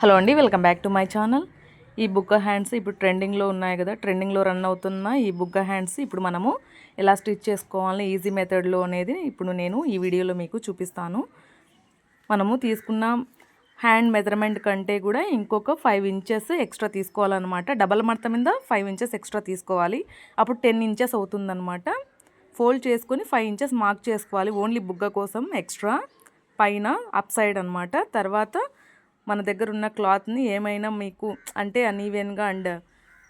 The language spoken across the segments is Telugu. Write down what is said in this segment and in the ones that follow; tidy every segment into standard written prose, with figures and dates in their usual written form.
హలో అండి, welcome back to my channel. ఈ బుగ్గ హ్యాండ్స్ ఇప్పుడు ట్రెండింగ్లో ఉన్నాయి కదా, ట్రెండింగ్లో రన్ అవుతున్న ఈ బుగ్గ హ్యాండ్స్ ఇప్పుడు మనము ఎలా స్టిచ్ చేసుకోవాలి ఈజీ మెథడ్లో అనేది ఇప్పుడు నేను ఈ వీడియోలో మీకు చూపిస్తాను. మనము తీసుకున్న హ్యాండ్ మెజర్మెంట్ కంటే కూడా ఇంకొక 5 ఇంచెస్ ఎక్స్ట్రా తీసుకోవాలన్నమాట. డబల్ మడత మీద 5 ఇంచెస్ ఎక్స్ట్రా తీసుకోవాలి. అప్పుడు 10 ఇంచెస్ అవుతుందన్నమాట. ఫోల్డ్ చేసుకొని 5 ఇంచెస్ మార్క్ చేసుకోవాలి ఓన్లీ బుగ్గ కోసం ఎక్స్ట్రా పైన అప్ సైడ్ అనమాట. తర్వాత మన దగ్గర ఉన్న క్లాత్ని ఏమైనా మీకు అంటే అన్ఈవెన్గా అండ్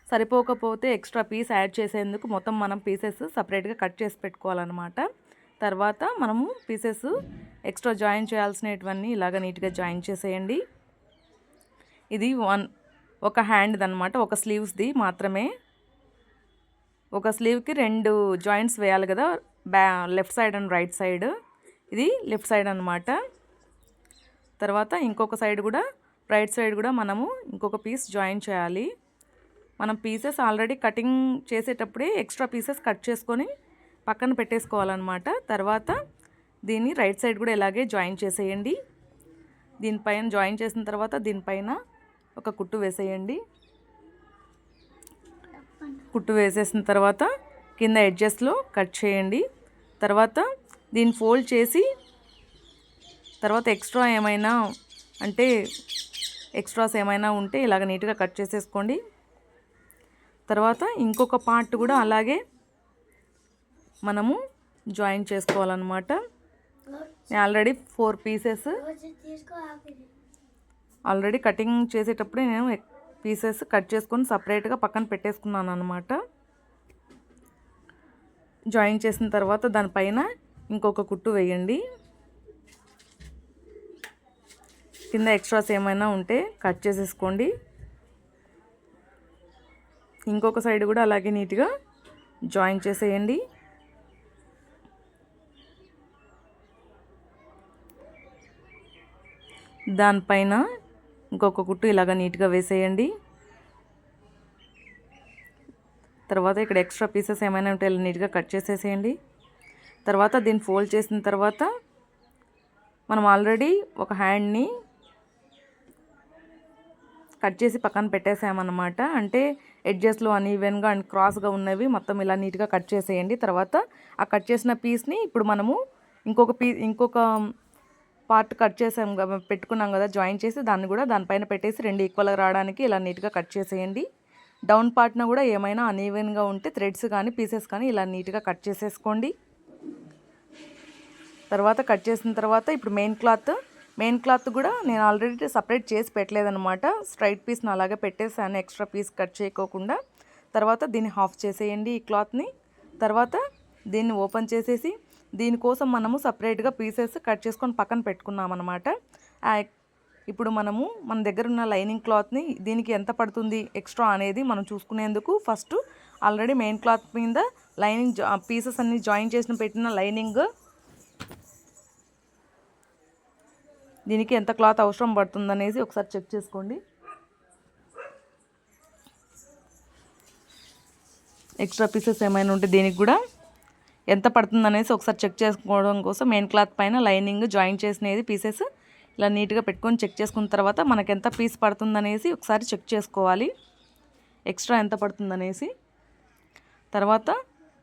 సరిపోకపోతే ఎక్స్ట్రా పీస్ యాడ్ చేసేందుకు మొత్తం మనం పీసెస్ సపరేట్గా కట్ చేసి పెట్టుకోవాలన్నమాట. తర్వాత మనము పీసెస్ ఎక్స్ట్రా జాయిన్ చేయాల్సినవన్నీ ఇలాగ నీట్గా జాయిన్ చేసేయండి. ఇది ఒక హ్యాండ్ది అనమాట, ఒక స్లీవ్స్ది మాత్రమే. ఒక స్లీవ్కి 2 జాయింట్స్ వేయాలి కదా, left side and right side. ఇది లెఫ్ట్ సైడ్ అనమాట. తర్వాత ఇంకొక సైడ్ కూడా రైట్ సైడ్ కూడా మనము ఇంకొక పీస్ జాయిన్ చేయాలి. మనం పీసెస్ ఆల్రెడీ కటింగ్ చేసేటప్పుడే ఎక్స్ట్రా పీసెస్ కట్ చేసుకొని పక్కన పెట్టేసుకోవాలన్నమాట. తర్వాత దీన్ని రైట్ సైడ్ కూడా ఇలాగే జాయిన్ చేసేయండి. దీనిపైన జాయిన్ చేసిన తర్వాత దీనిపైన ఒక కుట్టు వేసేయండి. కుట్టు వేసేసిన తర్వాత కింద ఎడ్జెస్లో కట్ చేయండి. తర్వాత దీన్ని ఫోల్డ్ చేసి తర్వాత ఎక్స్ట్రాస్ ఏమైనా ఉంటే ఇలాగ నీట్గా కట్ చేసేసుకోండి. తర్వాత ఇంకొక పార్ట్ కూడా అలాగే మనము జాయిన్ చేసుకోవాలన్నమాట. నేను ఆల్రెడీ 4 పీసెస్ ఆల్రెడీ కటింగ్ చేసేటప్పుడే నేను పీసెస్ కట్ చేసుకొని సపరేట్గా పక్కన పెట్టేసుకున్నాను అనమాట. జాయిన్ చేసిన తర్వాత దానిపైన ఇంకొక కుట్టు వేయండి. కింద ఎక్స్ట్రాస్ ఏమైనా ఉంటే కట్ చేసేసుకోండి. ఇంకొక సైడ్ కూడా అలాగే నీట్గా జాయిన్ చేసేయండి. దానిపైన ఇంకొక కుట్టు ఇలాగ నీట్గా వేసేయండి. తర్వాత ఇక్కడ ఎక్స్ట్రా పీసెస్ ఏమైనా ఉంటే ఇలా నీట్గా కట్ చేసేసేయండి. తర్వాత దీన్ని ఫోల్డ్ చేసిన తర్వాత మనం ఆల్రెడీ ఒక హ్యాండ్ని కట్ చేసి పక్కన పెట్టేసామన్నమాట. అంటే ఎడ్జెస్లో అన్ఈవెన్గా అండ్ క్రాస్గా ఉన్నవి మొత్తం ఇలా నీట్గా కట్ చేసేయండి. తర్వాత ఆ కట్ చేసిన పీస్ని ఇప్పుడు మనము ఇంకొక పార్ట్ కట్ చేసాం పెట్టుకున్నాం కదా జాయిన్ చేసి, దాన్ని కూడా దానిపైన పెట్టేసి 2 ఈక్వల్గా రావడానికి ఇలా నీట్గా కట్ చేసేయండి. డౌన్ పార్ట్న కూడా ఏమైనా అన్ఈవెన్గా ఉంటే థ్రెడ్స్ కానీ పీసెస్ కానీ ఇలా నీట్గా కట్ చేసేసుకోండి. తర్వాత కట్ చేసిన తర్వాత ఇప్పుడు మెయిన్ క్లాత్ కూడా నేను ఆల్రెడీ సపరేట్ చేసి పెట్టలేదన్నమాట. స్ట్రైట్ పీస్ని అలాగే పెట్టేసాను ఎక్స్ట్రా పీస్ కట్ చేయకోకుండా. తర్వాత దీన్ని హాఫ్ చేసేయండి ఈ క్లాత్ని. తర్వాత దీన్ని ఓపెన్ చేసేసి దీనికోసం మనము సపరేట్గా పీసెస్ కట్ చేసుకొని పక్కన పెట్టుకున్నామన్నమాట. ఇప్పుడు మనము మన దగ్గర ఉన్న లైనింగ్ క్లాత్ని దీనికి ఎంత పడుతుంది ఎక్స్ట్రా అనేది మనం చూసుకునేందుకు ఫస్ట్ ఆల్రెడీ మెయిన్ క్లాత్ మీద లైనింగ్ పీసెస్ అన్ని జాయిన్ చేసిన పెట్టిన లైనింగ్ దీనికి ఎంత క్లాత్ అవసరం పడుతుందనేసి ఒకసారి చెక్ చేసుకోండి. ఎక్స్ట్రా పీసెస్ ఏమైనా ఉంటే దీనికి కూడా ఎంత పడుతుందనేసి ఒకసారి చెక్ చేసుకోవడం కోసం మెయిన్ క్లాత్ పైన లైనింగ్ జాయిన్ చేసినది పీసెస్ ఇలా నీట్గా పెట్టుకొని చెక్ చేసుకున్న తర్వాత మనకు ఎంత పీస్ పడుతుందనేసి ఒకసారి చెక్ చేసుకోవాలి, ఎక్స్ట్రా ఎంత పడుతుందనేసి. తర్వాత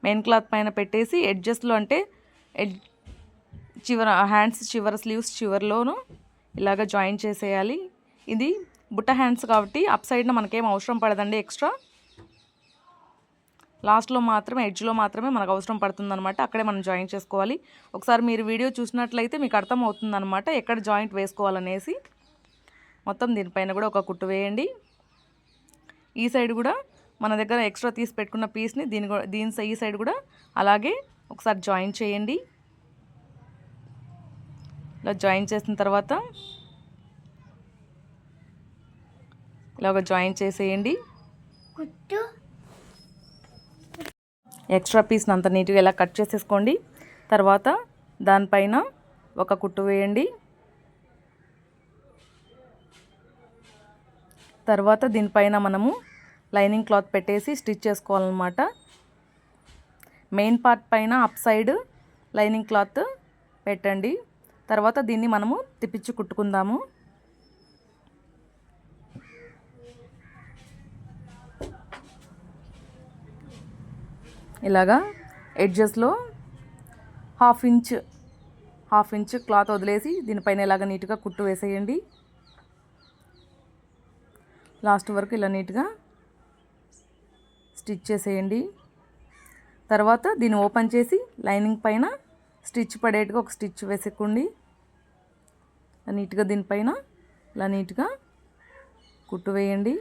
మెయిన్ క్లాత్ పైన పెట్టేసి ఎడ్జెస్లో అంటే హ్యాండ్స్ స్లీవ్స్ చివరిలోనూ ఇలాగ జాయిన్ చేసేయాలి. ఇది బుట్ట హ్యాండ్స్ కాబట్టి అప్ సైడ్న మనకేం అవసరం పడదండి ఎక్స్ట్రా. లాస్ట్లో మాత్రమే ఎడ్జ్లో మాత్రమే మనకు అవసరం పడుతుందన్నమాట. అక్కడే మనం జాయిన్ చేసుకోవాలి. ఒకసారి మీరు వీడియో చూసినట్లయితే మీకు అర్థమవుతుందన్నమాట ఎక్కడ జాయింట్ వేసుకోవాలనేసి. మొత్తం దీనిపైన కూడా ఒక కుట్టు వేయండి. ఈ సైడ్ కూడా మన దగ్గర ఎక్స్ట్రా తీసి పెట్టుకున్న పీస్ని ఈ సైడ్ కూడా అలాగే ఒకసారి జాయిన్ చేయండి. ఇలా జాయిన్ చేసిన తర్వాత ఇలాగ జాయిన్ చేసేయండి. ఎక్స్ట్రా పీస్ని అంత నీట్గా ఇలా కట్ చేసేసుకోండి. తర్వాత దానిపైన ఒక కుట్టు వేయండి. తర్వాత దీనిపైన మనము లైనింగ్ క్లాత్ పెట్టేసి స్టిచ్ చేసుకోవాలన్నమాట. మెయిన్ పార్ట్ పైన అప్ సైడ్ లైనింగ్ క్లాత్ పెట్టండి. తర్వాత దీన్ని మనము తిప్పించి కుట్టుకుందాము. ఇలాగా ఎడ్జెస్లో హాఫ్ ఇంచ్ క్లాత్ వదిలేసి దీనిపైన ఇలాగ నీట్గా కుట్టు వేసేయండి. లాస్ట్ వరకు ఇలా నీట్గా స్టిచ్ చేసేయండి. తర్వాత దీన్ని ఓపెన్ చేసి లైనింగ్ పైన స్టిచ్ పడేట్టుగా ఒక స్టిచ్ వేసుకోండి. నీట్గా దీనిపైన ఇలా నీట్గా కుట్టు వేయండి.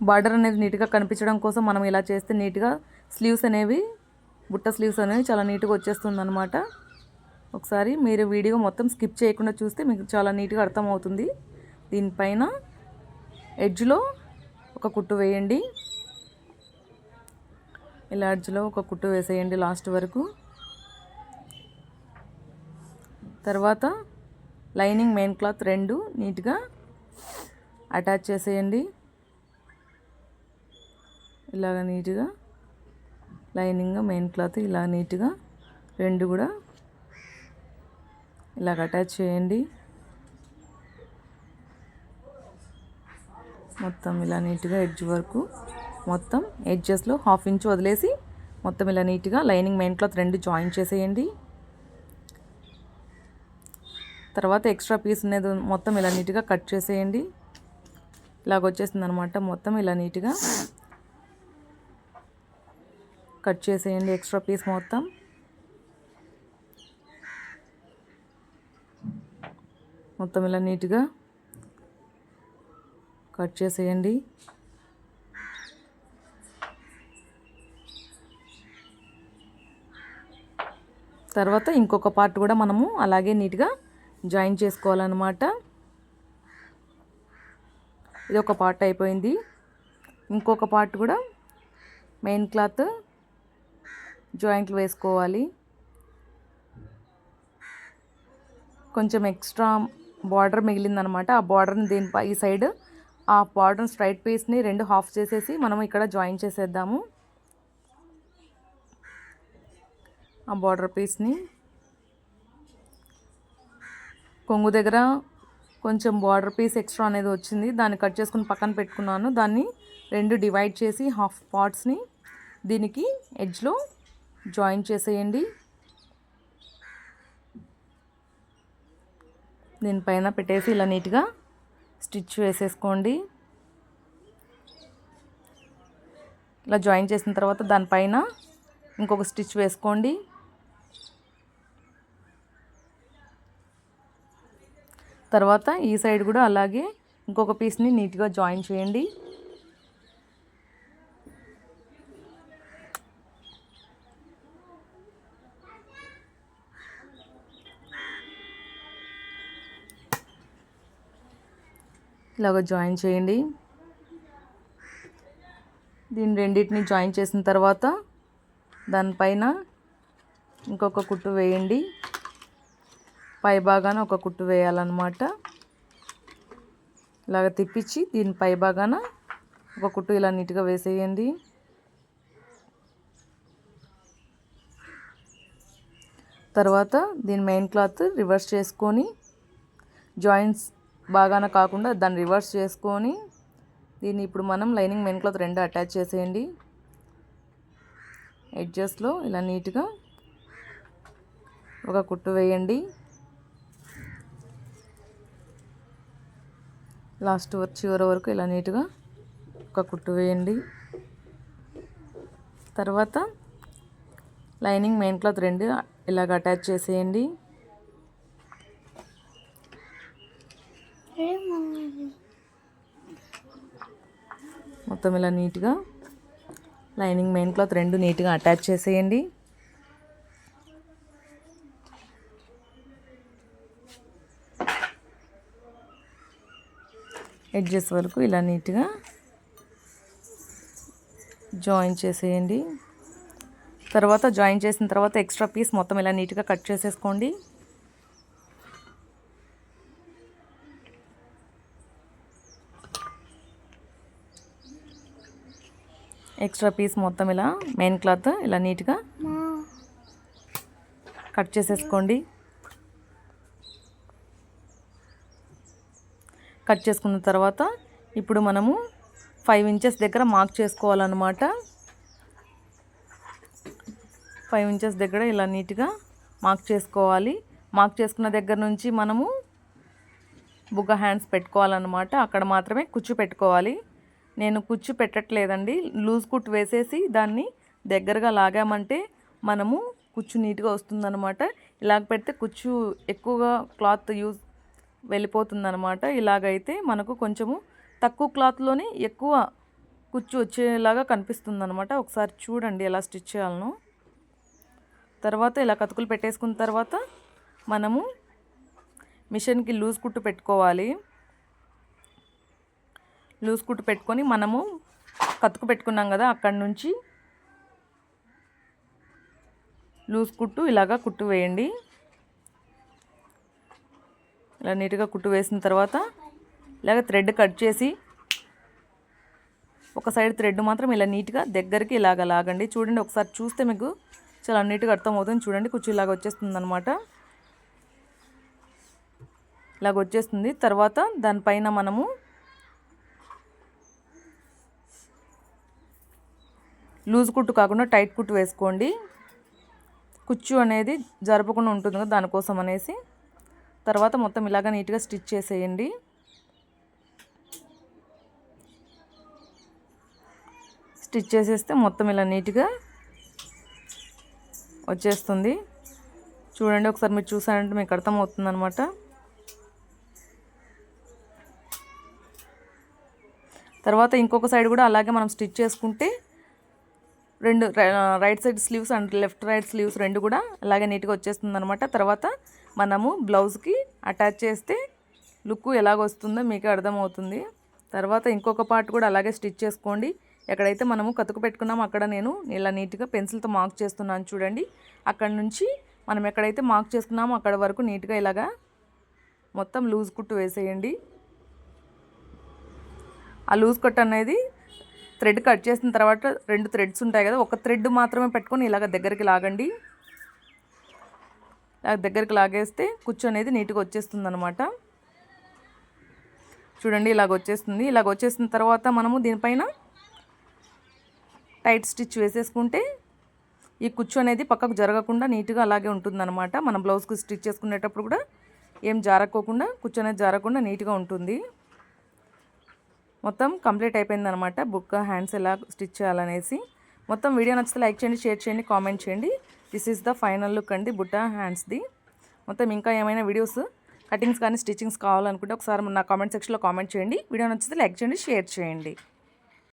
బార్డర్ అనేది నీట్గా కనిపించడం కోసం మనం ఇలా చేస్తే నీట్గా స్లీవ్స్ అనేవి బుట్ట స్లీవ్స్ అనేవి చాలా నీట్గా వచ్చేస్తుంది అనమాట. ఒకసారి మీరు వీడియో మొత్తం స్కిప్ చేయకుండా చూస్తే మీకు చాలా నీట్గా అర్థమవుతుంది. దీనిపైన ఎడ్జ్లో ఒక కుట్టు వేయండి. ఇలా ఎడ్జ్లో ఒక కుట్టు వేసేయండి లాస్ట్ వరకు. తర్వాత లైనింగ్ మెయిన్ క్లాత్ రెండు నీట్గా అటాచ్ చేసేయండి. ఇలాగ నీట్గా లైనింగ్ మెయిన్ క్లాత్ ఇలా నీట్గా రెండు కూడా ఇలాగ అటాచ్ చేయండి. మొత్తం ఇలా నీట్గా ఎడ్జ్ వరకు మొత్తం ఎడ్జెస్లో హాఫ్ ఇంచ్ వదిలేసి మొత్తం ఇలా నీట్గా లైనింగ్ మెయిన్ క్లాత్ రెండు జాయిన్ చేసేయండి. తర్వాత ఎక్స్ట్రా పీస్ అనేది మొత్తం ఇలా నీట్గా కట్ చేసేయండి. ఇలాగ వచ్చేస్తుంది అనమాట. మొత్తం ఇలా నీట్గా కట్ చేసేయండి ఎక్స్ట్రా పీస్ మొత్తం ఇలా నీట్గా కట్ చేసేయండి. తర్వాత ఇంకొక పార్ట్ కూడా మనము అలాగే నీట్గా జాయిన్ చేసుకోవాలన్నమాట. ఇది ఒక పార్ట్ అయిపోయింది. ఇంకొక పార్ట్ కూడా మెయిన్ క్లాత్ జాయింట్లు వేసుకోవాలి. కొంచెం ఎక్స్ట్రా బార్డర్ మిగిలిందనమాట. ఆ బార్డర్ని దీనిపై ఈ సైడ్ ఆ బార్డర్ స్ట్రైట్ పీస్ని రెండు హాఫ్ చేసేసి మనం ఇక్కడ జాయిన్ చేసేద్దాము. ఆ బార్డర్ పీస్ని కొంగు దగ్గర కొంచెం బార్డర్ పీస్ ఎక్స్ట్రా అనేది వచ్చింది. దాన్ని కట్ చేసుకుని పక్కన పెట్టుకున్నాను. దాన్ని రెండు డివైడ్ చేసి హాఫ్ పార్ట్స్ని దీనికి ఎడ్జ్లో జాయిన్ చేసేయండి. దీనిపైన పెట్టేసి ఇలా నీట్గా స్టిచ్ వేసేసుకోండి. ఇలా జాయిన్ చేసిన తర్వాత దానిపైన ఇంకొక స్టిచ్ వేసుకోండి. తర్వాత ఈ సైడ్ కూడా అలాగే ఇంకొక పీస్ని నీట్గా జాయిన్ చేయండి. ఇలాగ జాయిన్ చేయండి. దీన్ని రెండింటిని జాయిన్ చేసిన తర్వాత దానిపైన ఇంకొక కుట్టు వేయండి. పై భాగాన ఒక కుట్టు వేయాలన్నమాట. ఇలాగ తిప్పించి దీని పై భాగాన ఒక కుట్టు ఇలా నీట్గా వేసేయండి. తర్వాత దీని మెయిన్ క్లాత్ రివర్స్ చేసుకొని జాయింట్స్ బాగాన కాకుండా దాన్ని రివర్స్ చేసుకొని దీన్ని ఇప్పుడు మనం లైనింగ్ మెయిన్ క్లాత్ రెండు అటాచ్ చేసేయండి. ఎడ్జెస్లో ఇలా నీట్గా ఒక కుట్టు వేయండి. లాస్ట్ చివరి వరకు ఇలా నీట్గా ఒక కుట్టు వేయండి. తర్వాత లైనింగ్ మెయిన్ క్లాత్ రెండు ఇలాగ అటాచ్ చేసేయండి. మొత్తం ఇలా నీట్గా లైనింగ్ మెయిన్ క్లాత్ రెండు నీట్గా అటాచ్ చేసేయండి. ఎడ్జెస్ వరకు ఇలా నీట్గా జాయిన్ చేసేయండి. తర్వాత జాయిన్ చేసిన తర్వాత ఎక్స్ట్రా పీస్ మొత్తం ఇలా నీట్గా కట్ చేసేసుకోండి. ఎక్స్ట్రా పీస్ మొత్తం ఇలా మెయిన్ క్లాత్ ఇలా నీట్గా కట్ చేసేసుకోండి. కట్ చేసుకున్న తర్వాత ఇప్పుడు మనము 5 ఇంచెస్ దగ్గర మార్క్ చేసుకోవాలన్నమాట. 5 ఇంచెస్ దగ్గర ఇలా నీట్గా మార్క్ చేసుకోవాలి. మార్క్ చేసుకున్న దగ్గర నుంచి మనము బుగ్గ హ్యాండ్స్ పెట్టుకోవాలన్నమాట. అక్కడ మాత్రమే కుచ్చు పెట్టుకోవాలి. నేను కుచ్చు పెట్టట్లేదండి, లూజ్ కుట్ వేసేసి దాన్ని దగ్గరగా లాగామంటే మనము కుచ్చు నీట్గా వస్తుందన్నమాట. ఇలాగ పెడితే కుచ్చు ఎక్కువగా క్లాత్ వెళ్ళిపోతుందన్నమాట. ఇలాగైతే మనకు కొంచెము తక్కువ క్లాత్లోనే ఎక్కువ కుచ్చు వచ్చేలాగా కనిపిస్తుందన్నమాట. ఒకసారి చూడండి ఎలా స్టిచ్ చేయాలనో. తర్వాత ఇలా కతుకులు పెట్టేసుకున్న తర్వాత మనము మిషన్కి లూజ్ కుట్టు పెట్టుకోవాలి. లూజ్ కుట్టు పెట్టుకొని మనము కతుకు పెట్టుకున్నాం కదా, అక్కడి నుంచి లూజ్ కుట్టు ఇలాగా కుట్టు వేయండి. ఇలా నీట్గా కుట్టు వేసిన తర్వాత ఇలాగ థ్రెడ్ కట్ చేసి ఒక సైడ్ థ్రెడ్ మాత్రం ఇలా నీట్గా దగ్గరికి ఇలాగ లాగండి. చూడండి, ఒకసారి చూస్తే మీకు చాలా నీట్గా అర్థమవుతుంది. చూడండి, కుచ్చు ఇలాగ వచ్చేస్తుంది అనమాట. ఇలాగ వచ్చేస్తుంది. తర్వాత దానిపైన మనము లూజ్ కుట్టు కాకుండా టైట్ కుట్టు వేసుకోండి. కుచ్చు అనేది జరపకుండా ఉంటుంది కదా, దానికోసం అనేసి. తర్వాత మొత్తం ఇలాగ నీట్గా స్టిచ్ చేసేయండి. స్టిచ్ చేసేస్తే మొత్తం ఇలా నీట్గా వచ్చేస్తుంది. చూడండి, ఒకసారి మీరు చూసారంటే మీకు అర్థమవుతుంది అనమాట. తర్వాత ఇంకొక సైడ్ కూడా అలాగే మనం స్టిచ్ చేసుకుంటే రెండు right side sleeves and left right sleeves రెండు కూడా అలాగే నీట్గా వచ్చేస్తుంది అనమాట. తర్వాత మనము బ్లౌజ్కి అటాచ్ చేస్తే లుక్ ఎలాగొస్తుందో మీకే అర్థమవుతుంది. తర్వాత ఇంకొక పార్ట్ కూడా అలాగే స్టిచ్ చేసుకోండి. ఎక్కడైతే మనము కతుకు పెట్టుకున్నామో అక్కడ నేను ఇలా నీట్గా పెన్సిల్తో మార్క్ చేస్తున్నాను చూడండి. అక్కడ నుంచి మనం ఎక్కడైతే మార్క్ చేసుకున్నామో అక్కడ వరకు నీట్గా ఇలాగా మొత్తం లూజ్ కుట్టు వేసేయండి. ఆ లూజ్ కట్ అనేది థ్రెడ్ కట్ చేసిన తర్వాత 2 థ్రెడ్స్ ఉంటాయి కదా, ఒక థ్రెడ్ మాత్రమే పెట్టుకొని ఇలాగ దగ్గరికి లాగండి. ఇలా దగ్గరికి లాగేస్తే కుచ్చు అనేది నీట్గా వచ్చేస్తుంది అనమాట. చూడండి, ఇలాగ వచ్చేస్తుంది. ఇలాగ వచ్చేసిన తర్వాత మనము దీనిపైన టైట్ స్టిచ్ వేసేసుకుంటే ఈ కుచ్చు అనేది పక్కకు జరగకుండా నీట్గా అలాగే ఉంటుందన్నమాట. మనం బ్లౌజ్కి స్టిచ్ చేసుకునేటప్పుడు కూడా ఏం జారకోకుండా, కుచ్చు అనేది జారకుండా నీట్గా ఉంటుంది. మొత్తం కంప్లీట్ అయిపోయిందనమాట బుగ్గ హ్యాండ్స్ ఎలా స్టిచ్ చేయాలనేసి. మొత్తం వీడియో నచ్చితే లైక్ చేయండి, షేర్ చేయండి, కామెంట్ చేయండి. This is the final look అండి బుట్ట హ్యాండ్స్ది. మొత్తం ఇంకా ఏమైనా వీడియోస్ కటింగ్స్ కానీ స్టిచ్చింగ్స్ కావాలనుకుంటే ఒకసారి నా కామెంట్ సెక్షన్లో కామెంట్ చేయండి. వీడియో నచ్చితే లైక్ చేయండి, షేర్ చేయండి.